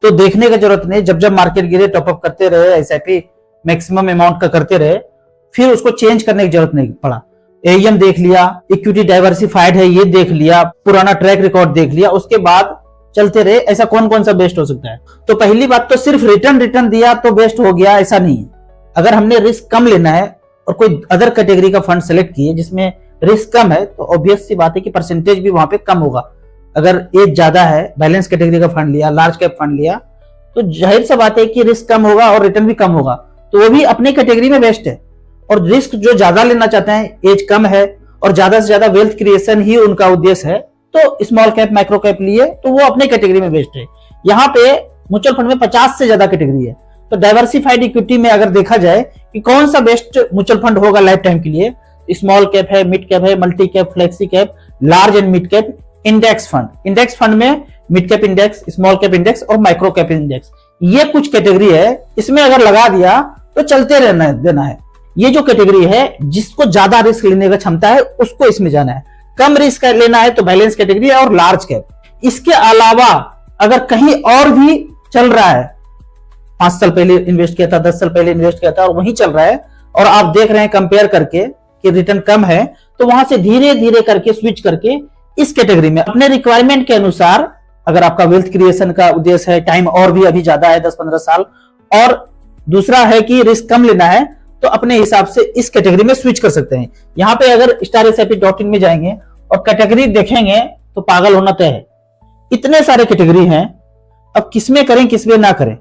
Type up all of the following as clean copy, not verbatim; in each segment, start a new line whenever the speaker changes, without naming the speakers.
तो देखने की जरूरत नहीं, जब जब मार्केट गिरे टॉपअप करते रहे, एसआईपी मैक्सिमम अमाउंट का करते रहे, फिर उसको चेंज करने की जरूरत नहीं पड़ा। एईएम देख लिया, इक्विटी डाइवर्सिफाइड है ये देख लिया, पुराना ट्रैक रिकॉर्ड देख लिया, उसके बाद चलते रहे। ऐसा कौन कौन सा बेस्ट हो सकता है? तो पहली बात तो सिर्फ रिटर्न दिया तो बेस्ट हो गया, ऐसा नहीं है। अगर हमने रिस्क कम लेना है और कोई अदर कैटेगरी का फंड सेलेक्ट किए जिसमें रिस्क कम है, तो ऑब्वियस सी बात है कि परसेंटेज भी वहां पे कम होगा। अगर एज ज्यादा है, बैलेंस कैटेगरी का फंड लिया, लार्ज कैप फंड लिया, तो जाहिर सी बात है कि रिस्क कम होगा और रिटर्न भी कम होगा, तो वो भी अपनी कैटेगरी में बेस्ट है। और रिस्क जो ज्यादा लेना चाहते हैं, एज कम है और ज्यादा से ज्यादा वेल्थ क्रिएशन ही उनका उद्देश्य है, तो स्मॉल कैप माइक्रो कैप लिए तो वो अपने कैटेगरी में बेस्ट है। यहाँ पे म्यूचुअल फंड में 50 से ज्यादा कैटेगरी है, तो डाइवर्सिफाइड इक्विटी में अगर देखा जाए कि कौन सा बेस्ट म्यूचुअल फंड होगा लाइफ टाइम के लिए, स्मॉल कैप है, मिड कैप है, multi cap, flexi cap, large and mid cap, index fund. Index fund में mid cap index, small cap index और माइक्रो कैप इंडेक्स, ये कुछ कैटेगरी है। इसमें अगर लगा दिया तो चलते रहना देना है। ये जो कैटेगरी है, जिसको ज्यादा रिस्क लेने का क्षमता है उसको इसमें जाना है, कम रिस्क लेना है तो बैलेंस कैटेगरी और लार्ज कैप। इसके अलावा अगर कहीं और भी चल रहा है, 5 साल पहले इन्वेस्ट किया था, 10 साल पहले इन्वेस्ट किया था और वहीं चल रहा है, और आप देख रहे हैं कंपेयर करके कि रिटर्न कम है, तो वहां से धीरे धीरे करके स्विच करके इस कैटेगरी में अपने रिक्वायरमेंट के अनुसार, अगर आपका वेल्थ क्रिएशन का उद्देश्य है, टाइम और भी अभी ज्यादा है 10-15 साल, और दूसरा है कि रिस्क कम लेना है, तो अपने हिसाब से इस कैटेगरी में स्विच कर सकते हैं। यहाँ पे अगर StarSIP.in में जाएंगे और कैटेगरी देखेंगे तो पागल होना तय है, इतने सारे कैटेगरी हैं। अब किसमें करें किसमें ना करें,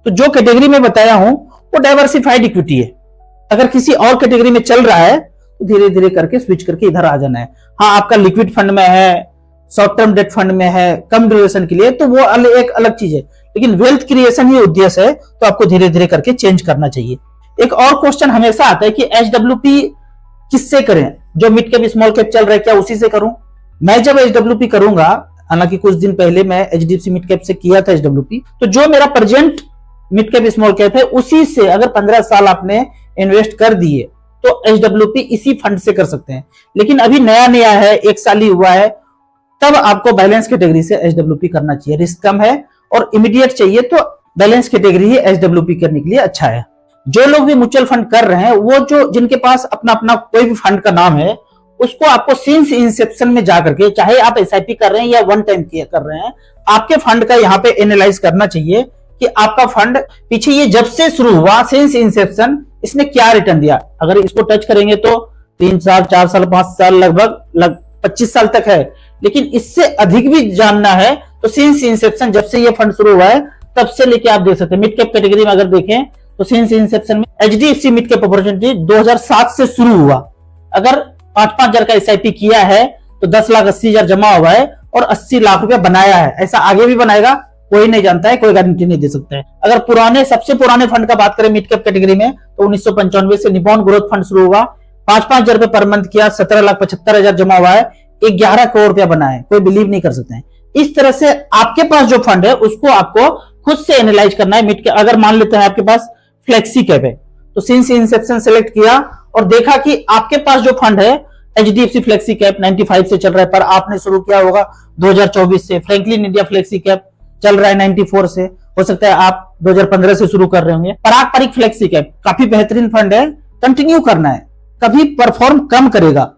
तो जो कैटेगरी में बताया हूं वो डाइवर्सिफाइड इक्विटी है। अगर किसी और कैटेगरी में चल रहा है तो धीरे धीरे करके स्विच करके इधर आ जाना है। हाँ, आपका लिक्विड फंड में है, शॉर्ट टर्म डेट फंड में है, कम ड्यूरेशन के लिए, तो वो एक अलग चीज है, लेकिन वेल्थ क्रिएशन ही उद्देश्य है, तो आपको धीरे धीरे करके चेंज करना चाहिए। एक और क्वेश्चन हमेशा आता है कि HWP किससे करें? जो मिड कैप स्मॉल कैप चल रहा है क्या उसी से करूं? मैं जब HWP करूंगा, हालांकि कुछ दिन पहले मैं HDFC मिड कैप से किया था HWP, तो जो मेरा present mid cap small cap है उसी से अगर 15 साल आपने इन्वेस्ट कर दिए तो HWP इसी फंड से कर सकते हैं। लेकिन अभी नया नया है, 1 साल ही हुआ है, तब आपको बैलेंस कैटेगरी से HWP करना चाहिए। रिस्क कम है और इमीडिएट चाहिए तो बैलेंस कैटेगरी ही HWP करने के लिए अच्छा है। जो लोग भी म्यूचुअल फंड कर रहे हैं, वो जो जिनके पास अपना अपना कोई भी फंड का नाम है, उसको आपको सिंस इंसेप्शन में जाकर के, चाहे आप SIP कर रहे हैं या वन टाइम कर रहे हैं, आपके फंड का यहाँ पे एनालाइज करना चाहिए कि आपका फंड पीछे ये जब से शुरू हुआ, सिंस इंसेप्शन, इसने क्या रिटर्न दिया। अगर इसको टच करेंगे तो 3 साल, 4 साल, 5 साल, लगभग 25 साल तक है। लेकिन इससे अधिक भी जानना है तो सिंस इंसेप्शन, जब से ये फंड शुरू हुआ है तब से लेके आप देख सकते हैं। मिड कैप कैटेगरी में अगर देखें तो सिंस इंसेप्शन में HDFC मिड कैप अपॉर्चुनिटी 2007 से शुरू हुआ। अगर 5-5 हजार का SIP किया है तो 10,80,000 जमा हुआ है और 80 लाख रुपया बनाया है। ऐसा आगे भी बनाएगा कोई नहीं जानता है, कोई गारंटी नहीं दे सकता है। अगर पुराने, सबसे पुराने फंड का बात करें मिड कैप कैटेगरी में, तो 1995 से निपॉन ग्रोथ फंड शुरू हुआ, 5-5 हजार रुपए पर मंथ किया, 17,75,000 जमा हुआ है, 11 करोड़ रुपया बना है। कोई बिलीव नहीं कर सकते हैं। इस तरह से आपके पास जो फंड है उसको आपको खुद से एनालाइज करना है। मिड कैप, अगर मान लेते हैं आपके पास फ्लेक्सी कैप है, तो सिंस इंसेप्शन सेलेक्ट किया और देखा कि आपके पास जो फंड है HDFC फ्लेक्सी कैप 95 से चल रहा है, पर आपने शुरू किया होगा 2024 से। फ्रैंकलिन इंडिया फ्लेक्सी कैप चल रहा है 94 से, हो सकता है आप 2015 से शुरू कर रहे होंगे। पराग परिक फ्लेक्सी कैप काफी बेहतरीन फंड है, कंटिन्यू करना है, कभी परफॉर्म कम करेगा।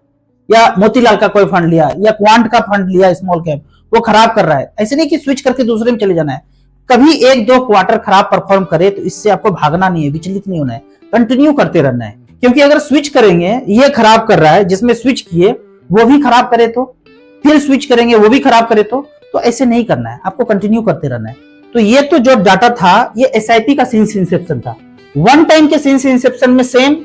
या मोतीलाल का कोई फंड लिया या क्वांट का फंड लिया स्मॉल कैप, वो खराब कर रहा है, ऐसे नहीं कि स्विच करके दूसरे में चले जाना है। कभी 1-2 क्वार्टर खराब परफॉर्म करे तो इससे आपको भागना नहीं है, विचलित नहीं होना है, कंटिन्यू करते रहना है। क्योंकि अगर स्विच करेंगे, ये खराब कर रहा है, जिसमें स्विच किए वो भी खराब करे तो, फिर स्विच करेंगे वो भी खराब करे तो ऐसे नहीं करना है, आपको कंटिन्यू करते रहना है। तो ये तो जो डाटा था ये SIP का सिंस इंसेप्शन था। वन टाइम के सिंस इंसेप्शन में सेम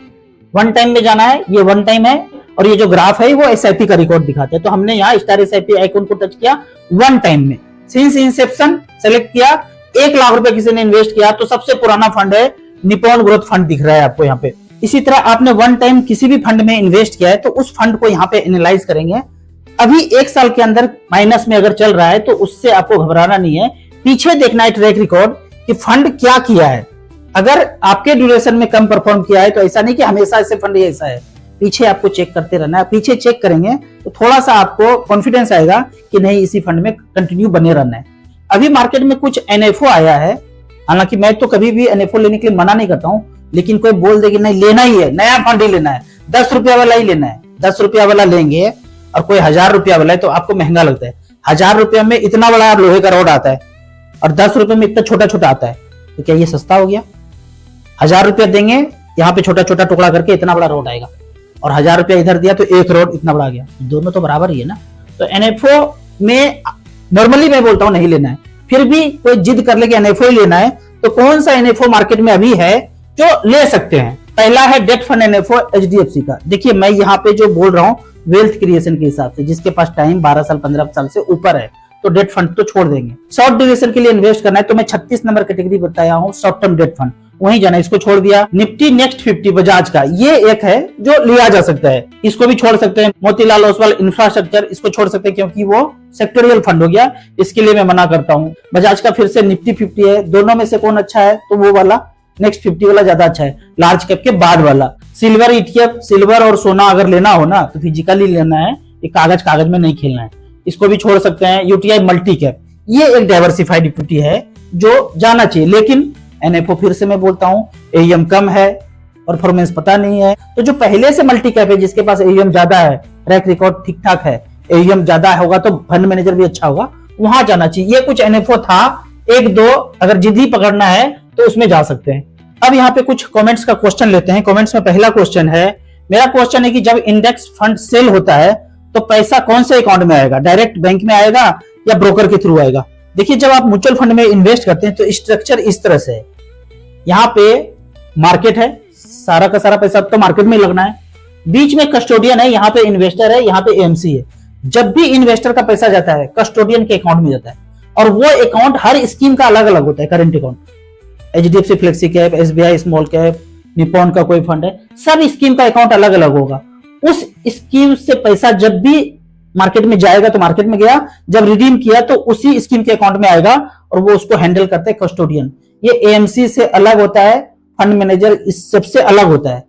वन टाइम में जाना है, ये वन टाइम है, और ये जो ग्राफ है वो SIP का रिकॉर्ड दिखाता है। तो हमने यहाँ StarSIP आइकन को टच किया, वन टाइम में सिंस इंसेप्शन सेलेक्ट किया, 1 लाख रुपए किसी ने इन्वेस्ट किया, तो सबसे पुराना फंड है निपॉन ग्रोथ फंड दिख रहा है आपको यहाँ पे। इसी तरह आपने वन टाइम किसी भी फंड में इन्वेस्ट किया है तो उस फंड को यहाँ पे एनालाइज करेंगे। अभी 1 साल के अंदर माइनस में अगर चल रहा है तो उससे आपको घबराना नहीं है, पीछे देखना है ट्रैक रिकॉर्ड कि फंड क्या किया है। अगर आपके ड्यूरेशन में कम परफॉर्म किया है तो ऐसा नहीं कि हमेशा ऐसे फंड ऐसा है, पीछे आपको चेक करते रहना है। पीछे चेक करेंगे तो थोड़ा सा आपको कॉन्फिडेंस आएगा कि नहीं, इसी फंड में कंटिन्यू बने रहना है। अभी मार्केट में कुछ एनएफओ आया है, हालांकि मैं तो कभी भी एनएफओ लेने के लिए मना नहीं करता हूं, लेकिन कोई बोल दे कि नहीं लेना ही है, नया फंड ही लेना है, 10 रुपया वाला ही लेना है, 10 रुपया वाला लेंगे और कोई 1000 रुपया वाला है तो आपको महंगा लगता है। 1000 रुपया में इतना बड़ा लोहे का रॉड आता है और 10 रुपए में इतना छोटा छोटा आता है, तो क्या ये सस्ता हो गया? 1000 रुपया देंगे, यहाँ पे छोटा छोटा टुकड़ा करके इतना बड़ा रोड आएगा, और 1000 रुपया इधर दिया तो एक रोड इतना बड़ा गया, दोनों तो बराबर ही है ना। तो एनएफओ में नॉर्मली मैं बोलता हूं नहीं लेना है, फिर भी कोई जिद कर ले कि एनएफओ ही लेना है, तो कौन सा एनएफओ मार्केट में अभी है जो ले सकते हैं? पहला है डेट फंड एनएफओ एचडीएफसी का। देखिए मैं यहाँ पे जो बोल रहा हूँ वेल्थ क्रिएशन के हिसाब से, जिसके पास टाइम 12 साल 15 साल से ऊपर है तो डेट फंड तो छोड़ देंगे। शॉर्ट ड्यूरेशन के लिए इन्वेस्ट करना है तो मैं 36 नंबर कैटेगरी बताया हूँ, शॉर्ट टर्म डेट फंड, वहीं जाना, इसको छोड़ दिया। निफ्टी नेक्स्ट 50 बजाज का, ये एक है जो लिया जा सकता है, इसको भी छोड़ सकते हैं। मोतीलाल ओसवाल इंफ्रास्ट्रक्चर, इसको छोड़ सकते हैं क्योंकि वो सेक्टोरियल फंड हो गया, इसके लिए मैं मना करता हूँ। बजाज का फिर से निफ्टी 50 है, दोनों में से कौन अच्छा है? तो वो वाला नेक्स्ट 50 वाला ज्यादा अच्छा है, लार्ज कैप के बाद वाला। सिल्वर ईटीएफ, सिल्वर और सोना अगर लेना हो ना तो फिजिकली लेना है, ये कागज में नहीं खेलना है, इसको भी छोड़ सकते हैं। यूटीआई मल्टी कैप, ये एक डाइवर्सिफाइड इक्विटी है जो जाना चाहिए, लेकिन एनएफओ फिर से मैं बोलता हूं एईएम कम है, परफॉर्मेंस पता नहीं है, तो जो पहले से मल्टी कैप है जिसके पास एईएम ज्यादा है, ट्रैक रिकॉर्ड ठीक ठाक है, एईएम ज्यादा होगा तो फंड मैनेजर भी अच्छा होगा, वहां जाना चाहिए। ये कुछ एनएफओ था, एक दो अगर जिद्दी पकड़ना है तो उसमें जा सकते हैं। अब यहाँ पे कुछ कमेंट्स का क्वेश्चन लेते हैं। कमेंट्स में पहला क्वेश्चन है, मेरा क्वेश्चन है कि जब इंडेक्स फंड सेल होता है तो पैसा कौन से अकाउंट में आएगा? डायरेक्ट बैंक में आएगा या ब्रोकर के थ्रू आएगा? देखिए जब आप म्यूचुअल फंड में इन्वेस्ट करते हैं तो स्ट्रक्चर इस तरह से है, यहाँ पे मार्केट है, सारा का सारा पैसा तो मार्केट में लगना है, बीच में कस्टोडियन है, यहाँ पे इन्वेस्टर है, यहाँ पे एएमसी है। जब भी इन्वेस्टर का पैसा जाता है कस्टोडियन के अकाउंट में जाता है, और वो अकाउंट हर स्कीम का अलग अलग होता है। Current account HDFC flexi cap, SBI small cap, Nippon का कोई फंड है, सब स्कीम का अकाउंट अलग अलग होगा। उस स्कीम से पैसा जब भी मार्केट में जाएगा तो मार्केट में गया, जब रिडीम किया तो उसी स्कीम के अकाउंट में आएगा और वो उसको हैंडल करते हैं कस्टोडियन। ये एएमसी से अलग होता है, फंड मैनेजर इस सबसे अलग होता है।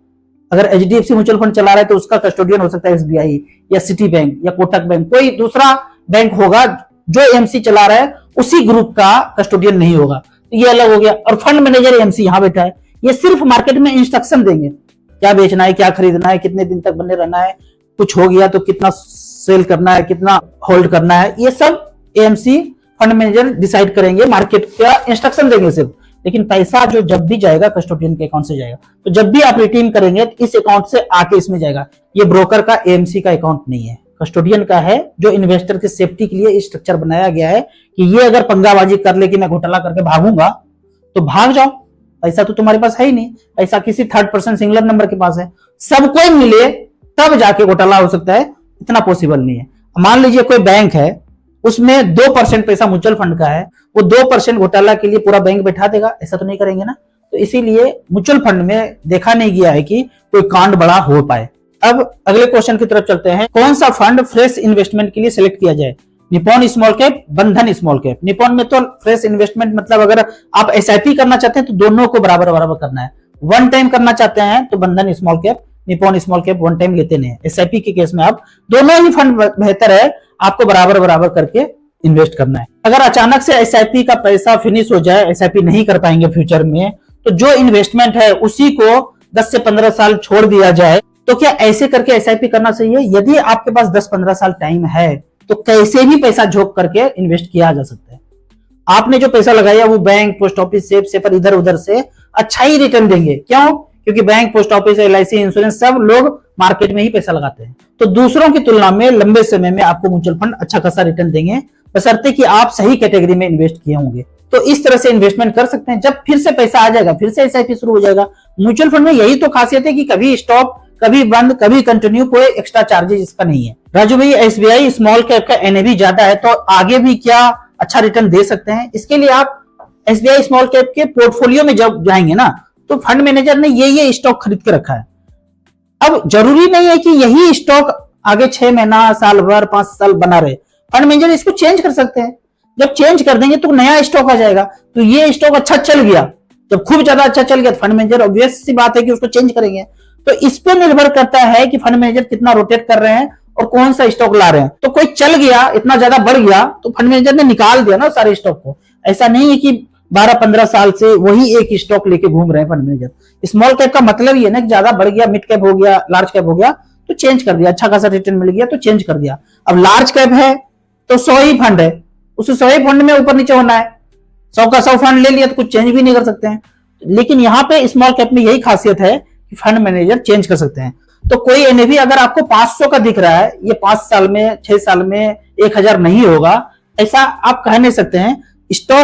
अगर एचडीएफसी म्यूचुअल फंड चला रहा है तो उसका कस्टोडियन हो सकता है एसबीआई या सिटी बैंक या कोटक बैंक, कोई दूसरा बैंक होगा। जो एएमसी चला रहा है उसी ग्रुप का कस्टोडियन नहीं होगा, तो ये अलग हो गया। और फंड मैनेजर एएमसी यहाँ बैठा है, ये सिर्फ मार्केट में इंस्ट्रक्शन देंगे, क्या बेचना है, क्या खरीदना है, कितने दिन तक बने रहना है, कुछ हो गया तो कितना सेल करना है, कितना होल्ड करना है, ये सब एएमसी फंड मैनेजर डिसाइड करेंगे, मार्केट का इंस्ट्रक्शन देंगे सिर्फ। लेकिन पैसा जो जब भी जाएगा कस्टोडियन के अकाउंट से जाएगा, तो जब भी आप रिडीम करेंगे तो इस अकाउंट से आके इसमें जाएगा। ये ब्रोकर का एएमसी का अकाउंट नहीं है, कस्टोडियन का है, जो इन्वेस्टर की सेफ्टी के लिए स्ट्रक्चर बनाया गया है कि ये अगर पंगाबाजी कर ले कि मैं घोटाला करके भागूंगा तो भाग जाओ, पैसा तो तुम्हारे पास है ही नहीं, पैसा किसी थर्ड पर्सन सिंगुलर नंबर के पास है, सबको मिले तब जाके घोटाला हो सकता है, इतना पॉसिबल नहीं है। मान लीजिए कोई बैंक है, उसमें 2% पैसा म्यूचुअल फंड का है, वो 2% घोटाला के लिए पूरा बैंक बैठा देगा? ऐसा तो नहीं करेंगे ना। तो इसीलिए म्यूचुअल फंड में देखा नहीं गया है कि कोई कांड बड़ा हो पाए। अब अगले क्वेश्चन की तरफ चलते हैं, कौन सा फंड फ्रेश इन्वेस्टमेंट के लिए सिलेक्ट किया जाए? निपॉन स्मॉल कैप, बंधन स्मॉल कैप। निपॉन में तो फ्रेश इन्वेस्टमेंट मतलब अगर आप एसआईपी करना चाहते हैं तो दोनों को बराबर बराबर करना है। वन टाइम करना चाहते हैं तो बंधन small cap, Nippon small cap one time लेते नहीं। एसआईपी के केस में आप दोनों ही फंड बेहतर है, आपको बराबर बराबर करके इन्वेस्ट करना है। अगर अचानक से एसआईपी का पैसा फिनिश हो जाए, एसआईपी नहीं कर पाएंगे फ्यूचर में, तो जो इन्वेस्टमेंट है उसी को 10 से 15 साल छोड़ दिया जाए। तो क्या ऐसे करके एसआईपी करना चाहिए? यदि आपके पास 10-15 साल टाइम है तो कैसे भी पैसा झोंक करके इन्वेस्ट किया जा सकता है। आपने जो पैसा लगाया वो बैंक, पोस्ट ऑफिस, सेफ से पर इधर उधर से अच्छा ही रिटर्न देंगे। क्यों? क्योंकि bank, post office, LIC, insurance सब लोग मार्केट में ही पैसा लगाते हैं। तो दूसरों की तुलना में लंबे समय में आपको म्यूचुअल फंड अच्छा खासा रिटर्न देंगे, बशर्ते कि आप सही कैटेगरी में इन्वेस्ट किए होंगे। तो इस तरह से इन्वेस्टमेंट कर सकते हैं। जब फिर से पैसा आ जाएगा फिर से एसआईपी शुरू हो जाएगा। म्यूचुअल फंड में यही तो खासियत है कि कभी स्टॉप, कभी बंद, कभी कंटिन्यू, कोई एक्स्ट्रा चार्जेस इसका नहीं है। राजू भाई, एसबीआई स्मॉल कैप का एनएवी ज्यादा है तो आगे भी क्या अच्छा रिटर्न दे सकते हैं? इसके लिए आप एसबीआई स्मॉल कैप के पोर्टफोलियो में जब जाएंगे ना तो फंड मैनेजर ने ये स्टॉक खरीद के रखा है। अब जरूरी नहीं है कि यही स्टॉक आगे 6 महीना, साल भर, 5 साल बना रहे। फंड मैनेजर इसको चेंज कर सकते हैं। जब चेंज कर देंगे तो नया स्टॉक आ जाएगा। तो ये स्टॉक अच्छा चल गया, जब खूब ज्यादा अच्छा चल गया तो फंड मैनेजर ऑब्वियस सी बात है कि उसको चेंज करेंगे। तो इस पे निर्भर करता है कि फंड मैनेजर कितना रोटेट कर रहे हैं और कौन सा स्टॉक ला रहे हैं। तो कोई चल गया, इतना ज्यादा बढ़ गया तो फंड मैनेजर ने निकाल दिया ना सारे स्टॉक को। ऐसा नहीं है कि 12-15 साल से वही एक स्टॉक लेके घूम रहे हैं फंड मैनेजर। स्मॉल कैप का मतलब ये है ना कि ज्यादा बढ़ गया, मिड कैप हो गया, लार्ज कैप हो गया तो चेंज कर दिया, अच्छा खासा रिटर्न मिल गया तो चेंज कर दिया। अब लार्ज कैप है तो 100 ही फंड है, उस 100 ही फंड में ऊपर नीचे होना है, 100 का 100 फंड ले लिया तो कुछ चेंज भी नहीं कर सकते हैं। लेकिन यहाँ पे स्मॉल कैप में यही खासियत है कि फंड मैनेजर चेंज कर सकते हैं। तो कोई एनएवी अगर आपको 500 का दिख रहा है, ये 5 साल में 6 साल में 1000 नहीं होगा, ऐसा आप कह नहीं सकते हैं। स्टॉक